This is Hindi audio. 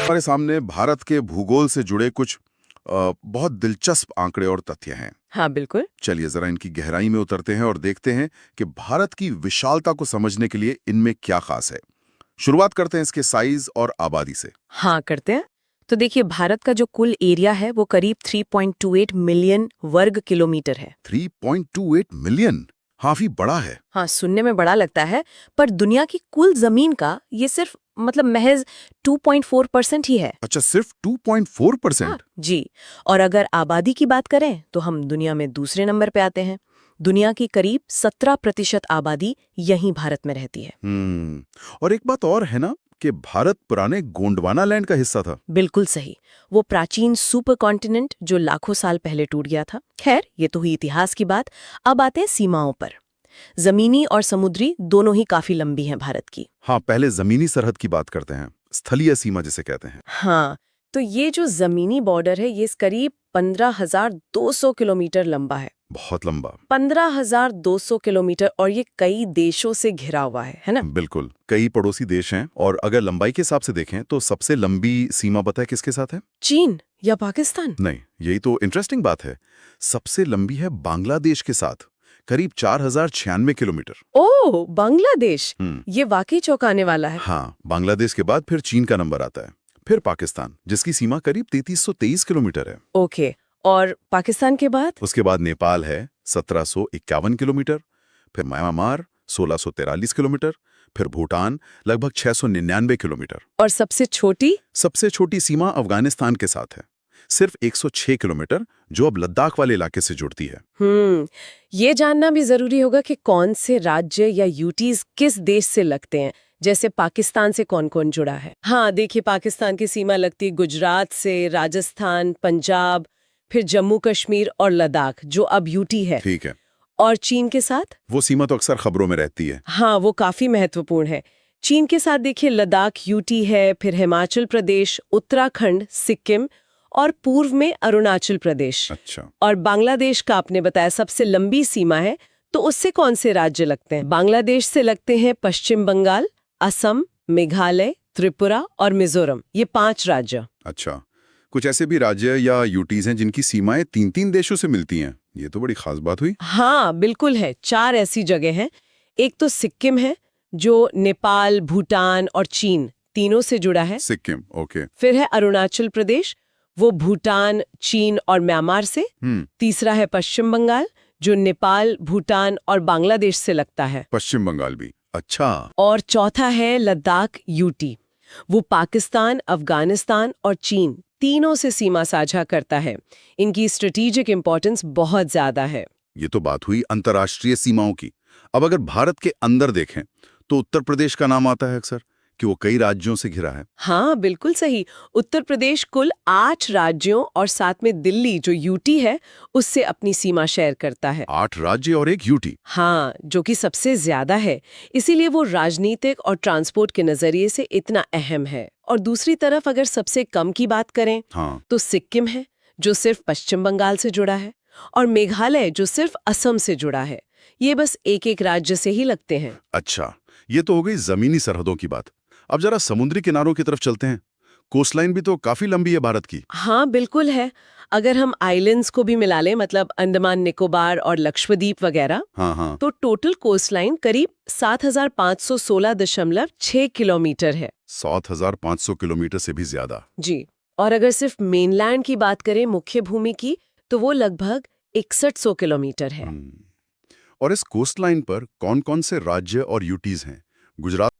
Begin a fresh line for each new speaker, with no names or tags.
हमारे सामने भारत के भूगोल से जुड़े कुछ बहुत दिलचस्प आंकड़े और तथ्य हैं।
हाँ बिल्कुल।
चलिए जरा इनकी गहराई में उतरते हैं और देखते हैं कि भारत की विशालता को समझने के लिए इनमें क्या खास है। शुरुआत करते हैं इसके साइज और आबादी से।
हाँ करते हैं। तो देखिए भारत का जो कुल एरिया है वो करीब 3.28 मिलियन वर्ग किलोमीटर है।
3.28 मिलियन, काफी बड़ा है।
हाँ सुनने में बड़ा लगता है, पर दुनिया की कुल जमीन का ये सिर्फ महज 2.4% ही है।
अच्छा, सिर्फ 2.4%?
हाँ, जी। और अगर आबादी की बात करें तो हम दुनिया में दूसरे नंबर पे आते हैं। दुनिया की करीब 17% आबादी यहीं भारत में रहती है।
और एक बात और है ना कि भारत पुराने गोंडवाना लैंड का हिस्सा था।
बिल्कुल सही। वो प्राचीन सुपर कॉन्टिनेंट जो लाखों साल पहले टूट गया था। खैर ये तो हुई इतिहास की बात। अब आते हैं सीमाओं पर। जमीनी और समुद्री दोनों ही काफी लंबी हैं भारत की।
हाँ, पहले जमीनी सरहद की बात करते हैं, स्थलीय सीमा जिसे कहते हैं।
हाँ, तो ये जो जमीनी बॉर्डर है ये करीब 15,200 किलोमीटर लंबा है।
बहुत लंबा।
15,200 किलोमीटर, और ये कई देशों से घिरा हुआ है ना?
बिल्कुल, कई पड़ोसी देश हैं और अगर लंबाई के हिसाब से देखें तो सबसे लंबी सीमा पता है किसके साथ है?
चीन या पाकिस्तान?
नहीं, यही तो इंटरेस्टिंग बात है। सबसे लंबी है बांग्लादेश के साथ, करीब 4,096 किलोमीटर।
ओह, बांग्लादेश! ये वाकई चौंकाने वाला है।
हाँ, बांग्लादेश के बाद फिर चीन का नंबर आता है, फिर पाकिस्तान जिसकी सीमा करीब 3323 किलोमीटर है।
ओके, और पाकिस्तान के बाद?
उसके बाद नेपाल है 1751 किलोमीटर, फिर म्यांमार 1643 किलोमीटर, फिर भूटान लगभग 699 किलोमीटर।
और सबसे छोटी?
सबसे छोटी सीमा अफगानिस्तान के साथ है, सिर्फ 106 किलोमीटर, जो अब लद्दाख वाले इलाके से जुड़ती है।
ये जानना भी जरूरी होगा कि कौन से राज्य या यूटीज किस देश से लगते हैं। जैसे पाकिस्तान से कौन कौन जुड़ा है? हाँ देखिए, पाकिस्तान की सीमा लगती है गुजरात से, राजस्थान, पंजाब, फिर जम्मू कश्मीर और लद्दाख जो अब यूटी है।
ठीक है।
और चीन के साथ?
वो सीमा तो अक्सर खबरों में रहती है।
हाँ, वो काफी महत्वपूर्ण है। चीन के साथ देखिए लद्दाख यूटी है, फिर हिमाचल प्रदेश, उत्तराखंड, सिक्किम और पूर्व में अरुणाचल प्रदेश।
अच्छा।
और बांग्लादेश का आपने बताया सबसे लंबी सीमा है, तो उससे कौन से राज्य लगते हैं? बांग्लादेश से लगते हैं पश्चिम बंगाल, असम, मेघालय, त्रिपुरा और मिजोरम। ये 5 राज्य।
अच्छा, कुछ ऐसे भी राज्य या यूटीज हैं जिनकी सीमाएं 3-3 देशों से मिलती हैं। ये तो बड़ी खास बात हुई।
हाँ बिल्कुल है, 4 ऐसी जगह हैं। एक तो सिक्किम है जो नेपाल, भूटान और चीन तीनों से जुड़ा है।
सिक्किम, ओके।
फिर है अरुणाचल प्रदेश, वो भूटान, चीन और म्यांमार से। तीसरा है पश्चिम बंगाल जो नेपाल, भूटान और बांग्लादेश से लगता है।
पश्चिम बंगाल भी, अच्छा।
और चौथा है लद्दाख यूटी, वो पाकिस्तान, अफगानिस्तान और चीन तीनों से सीमा साझा करता है। इनकी स्ट्रेटेजिक इंपॉर्टेंस बहुत ज्यादा है।
ये तो बात हुई अंतर्राष्ट्रीय सीमाओं की। अब अगर भारत के अंदर देखें तो उत्तर प्रदेश का नाम आता है अक्सर कि वो कई राज्यों से घिरा है।
हाँ बिल्कुल सही। उत्तर प्रदेश कुल 8 राज्यों और साथ में दिल्ली जो यूटी है उससे अपनी सीमा शेयर करता है।
8 राज्य और एक यूटी।
हाँ, जो कि सबसे ज्यादा है। इसीलिए वो राजनीतिक और ट्रांसपोर्ट के नजरिए से इतना अहम है। और दूसरी तरफ अगर सबसे कम की बात करें तो सिक्किम है जो सिर्फ पश्चिम बंगाल से जुड़ा है, और मेघालय जो सिर्फ असम से जुड़ा है। ये बस एक एक राज्य से ही लगते हैं।
अच्छा, ये तो हो गई जमीनी सरहदों की बात। अब जरा समुद्री किनारों की तरफ चलते हैं। कोस्टलाइन भी तो काफी लंबी है भारत की।
हाँ बिल्कुल है। अगर हम आइलैंड्स को भी मिला लें, मतलब अंडमान निकोबार और लक्षद्वीप वगैरह,
हाँ।
तो टोटल कोस्टलाइन करीब 7,516.6 किलोमीटर है।
7,500 किलोमीटर से भी ज्यादा।
जी। और अगर सिर्फ मेनलैंड की बात करें, मुख्य भूमि की, तो वो लगभग 6100 किलोमीटर है।
और इस कोस्टलाइन पर कौन-कौन से राज्य और यूटीज हैं? गुजरात